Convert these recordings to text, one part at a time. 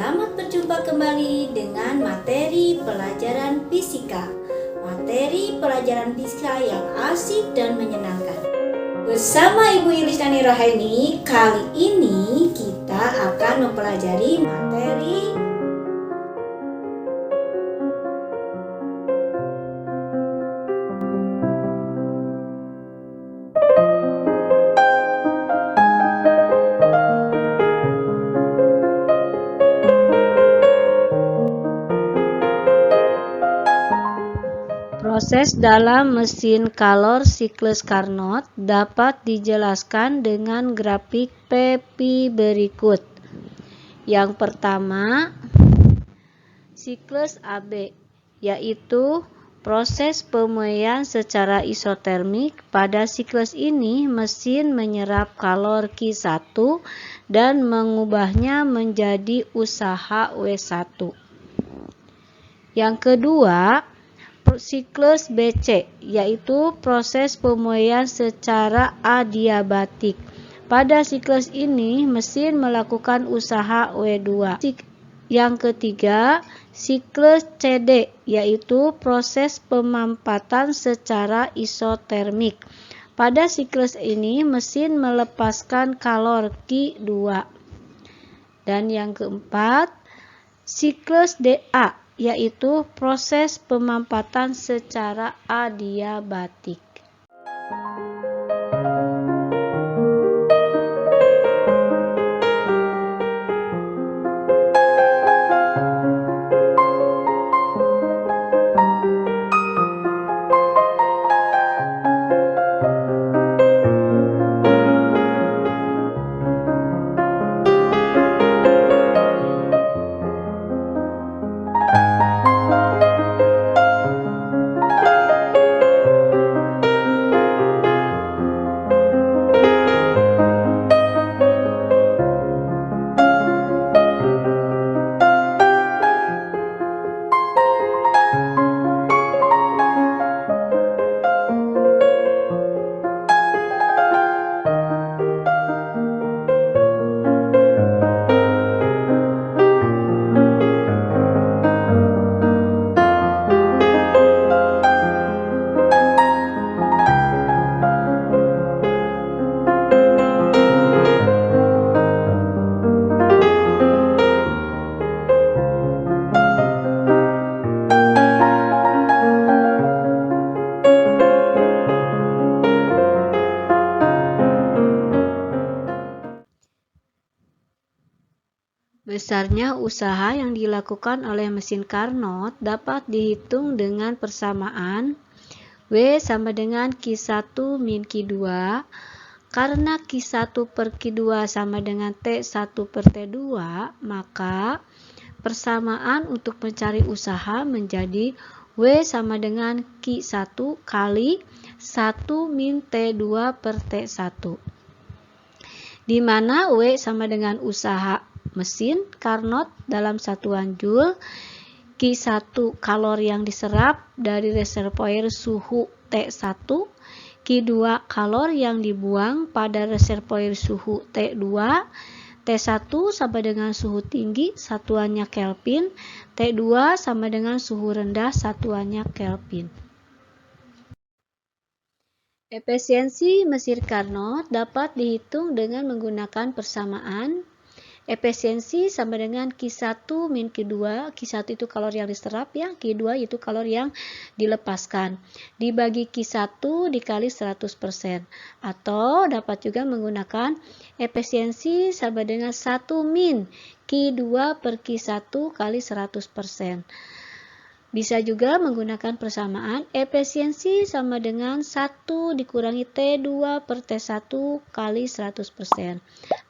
Selamat berjumpa kembali dengan materi pelajaran fisika. Materi pelajaran fisika yang asik dan menyenangkan. Bersama Ibu Ilisani Rohaini, kali ini kita akan mempelajari materi proses dalam mesin Calor siklus Carnot dapat dijelaskan dengan grafik P berikut. Yang pertama, siklus AB, yaitu proses pemuaian secara isotermik. Pada siklus ini, mesin menyerap kalor Q1 dan mengubahnya menjadi usaha W1. Yang kedua, siklus BC, yaitu proses pemuaian secara adiabatik. Pada siklus ini, mesin melakukan usaha W2. Yang ketiga, siklus CD, yaitu proses pemampatan secara isotermik. Pada siklus ini, mesin melepaskan kalor Q2. Dan yang keempat, siklus DA, yaitu proses pemampatan secara adiabatik. Besarnya usaha yang dilakukan oleh mesin Carnot dapat dihitung dengan persamaan W sama dengan Q1 min Q2, karena Q1 per Q2 sama dengan T1 per T2, maka persamaan untuk mencari usaha menjadi W sama dengan Q1 kali 1 min T2 per T1, di mana W sama dengan usaha mesin Carnot dalam satuan Joule, Q1 kalor yang diserap dari reservoir suhu T1, Q2 kalor yang dibuang pada reservoir suhu T2, T1 sama dengan suhu tinggi, satuannya Kelvin, T2 sama dengan suhu rendah, satuannya Kelvin. Efisiensi mesin Carnot dapat dihitung dengan menggunakan persamaan efisiensi sama dengan Q1 min Q2. Q1 itu kalor yang diserap, ya, Q2 itu kalor yang dilepaskan, dibagi Q1 dikali 100%. Atau dapat juga menggunakan efisiensi sama dengan 1 min Q2 per Q1 kali 100%. Bisa juga menggunakan persamaan efisiensi sama dengan 1 dikurangi T2 per T1 kali 100%.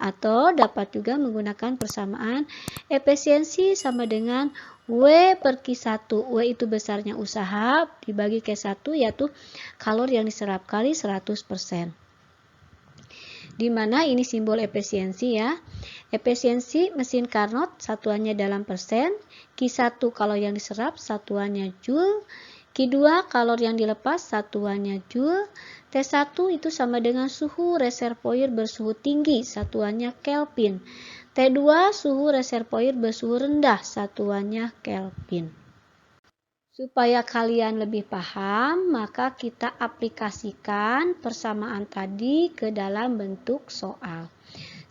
Atau dapat juga menggunakan persamaan efisiensi sama dengan W per Q1. W itu besarnya usaha dibagi Q1, yaitu kalor yang diserap kali 100%. Di mana ini simbol efisiensi, ya. Efisiensi mesin Carnot satuannya dalam persen, Q1 kalor yang diserap satuannya Joule, Q2 kalor yang dilepas satuannya Joule, T1 itu sama dengan suhu reservoir bersuhu tinggi satuannya Kelvin, T2 suhu reservoir bersuhu rendah, satuannya Kelvin. Supaya kalian lebih paham, maka kita aplikasikan persamaan tadi ke dalam bentuk soal.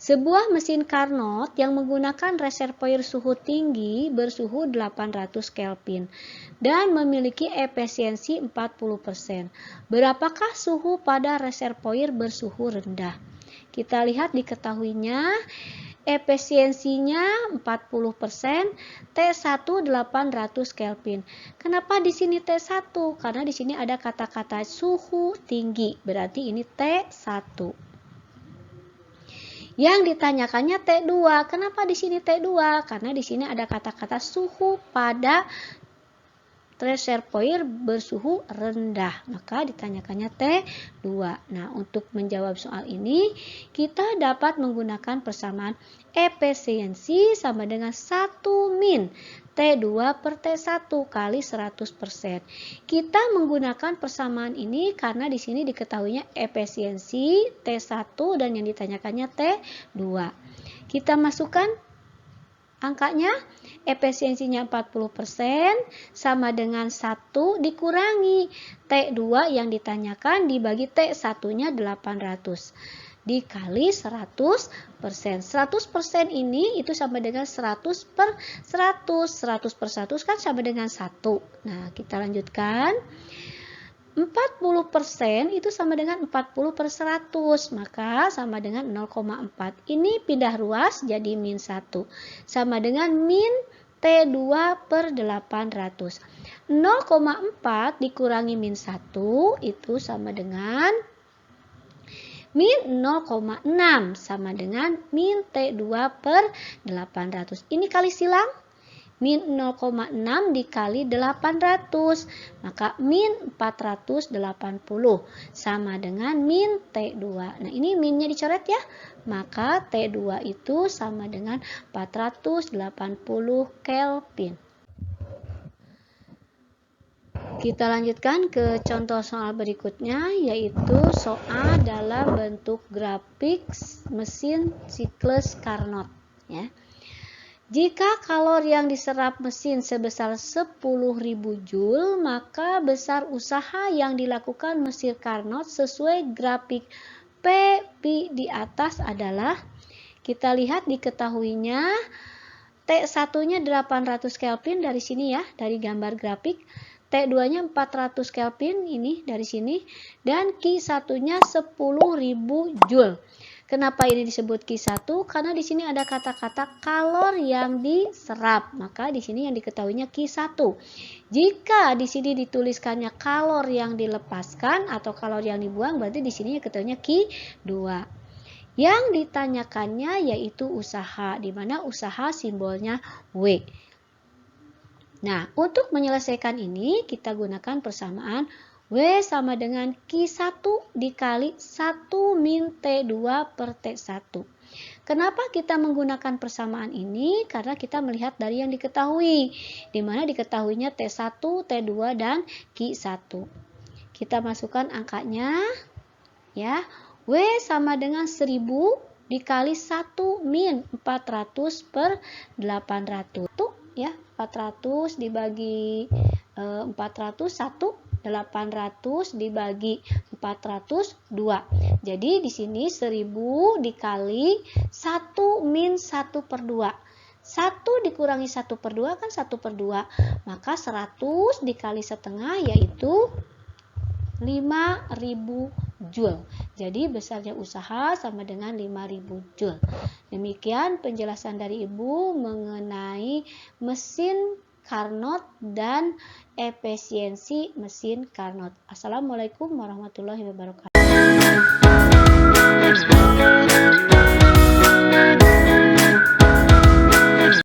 Sebuah mesin Carnot yang menggunakan reservoir suhu tinggi bersuhu 800 Kelvin dan memiliki efisiensi 40%. Berapakah suhu pada reservoir bersuhu rendah? Kita lihat diketahuinya efisiensinya 40%, T1 800 Kelvin. Kenapa di sini T1? Karena di sini ada kata-kata suhu tinggi, berarti ini T1. Yang ditanyakannya T2. Kenapa di sini T2? Karena di sini ada kata-kata suhu pada reservoir bersuhu rendah, maka ditanyakannya T2. Nah, untuk menjawab soal ini, kita dapat menggunakan persamaan efisiensi sama dengan 1 min T2 per T1 kali 100%. Kita menggunakan persamaan ini karena di sini diketahuinya efisiensi T1 dan yang ditanyakannya T2. Kita masukkan angkanya, efisiensinya 40% sama dengan 1 dikurangi T2 yang ditanyakan dibagi T1-nya 800 dikali 100%. 100% ini itu sama dengan 100 per 100. 100 per 100 kan sama dengan 1. Nah, kita lanjutkan. 40% itu sama dengan 40 per 100, maka sama dengan 0,4. Ini pindah ruas jadi min 1, sama dengan min T2 per 800. 0,4 dikurangi min 1 itu sama dengan min 0,6, sama dengan min T2 per 800. Ini kali silang. Min 0,6 dikali 800, maka min 480 sama dengan min T2. Nah, ini minnya dicoret ya, maka T2 itu sama dengan 480 Kelvin. Kita lanjutkan ke contoh soal berikutnya, yaitu soal dalam bentuk grafik mesin siklus Carnot ya. Jika kalori yang diserap mesin sebesar 10.000 Joule, maka besar usaha yang dilakukan mesin Carnot sesuai grafik P di atas adalah, kita lihat diketahuinya T1-nya 800 Kelvin dari sini ya, dari gambar grafik. T2-nya 400 Kelvin ini dari sini, dan Q1-nya 10.000 Joule. Kenapa ini disebut Q1? Karena di sini ada kata-kata kalori yang diserap, maka di sini yang diketahuinya Q1. Jika di sini dituliskannya kalori yang dilepaskan atau kalori yang dibuang, berarti di sini ketahuinya Q2. Yang ditanyakannya yaitu usaha, di mana usaha simbolnya W. Nah, untuk menyelesaikan ini kita gunakan persamaan W sama dengan Q1 dikali 1 min T2 per T1. Kenapa kita menggunakan persamaan ini? Karena kita melihat dari yang diketahui, di mana diketahuinya T1, T2, dan Q1. Kita masukkan angkanya, ya. W sama dengan 1000 dikali 1 min 400 per 800. Tuh, ya, 400 dibagi 400, 1. 800 dibagi 402. Jadi di sini 1000 dikali 1 min 1 per 2. 1 dikurangi 1 per 2 kan 1 per 2. Maka 100 dikali setengah yaitu 5.000 Joule. Jadi besarnya usaha sama dengan 5.000 Joule. Demikian penjelasan dari Ibu mengenai mesin Carnot dan efisiensi mesin Carnot. Assalamualaikum warahmatullahi wabarakatuh.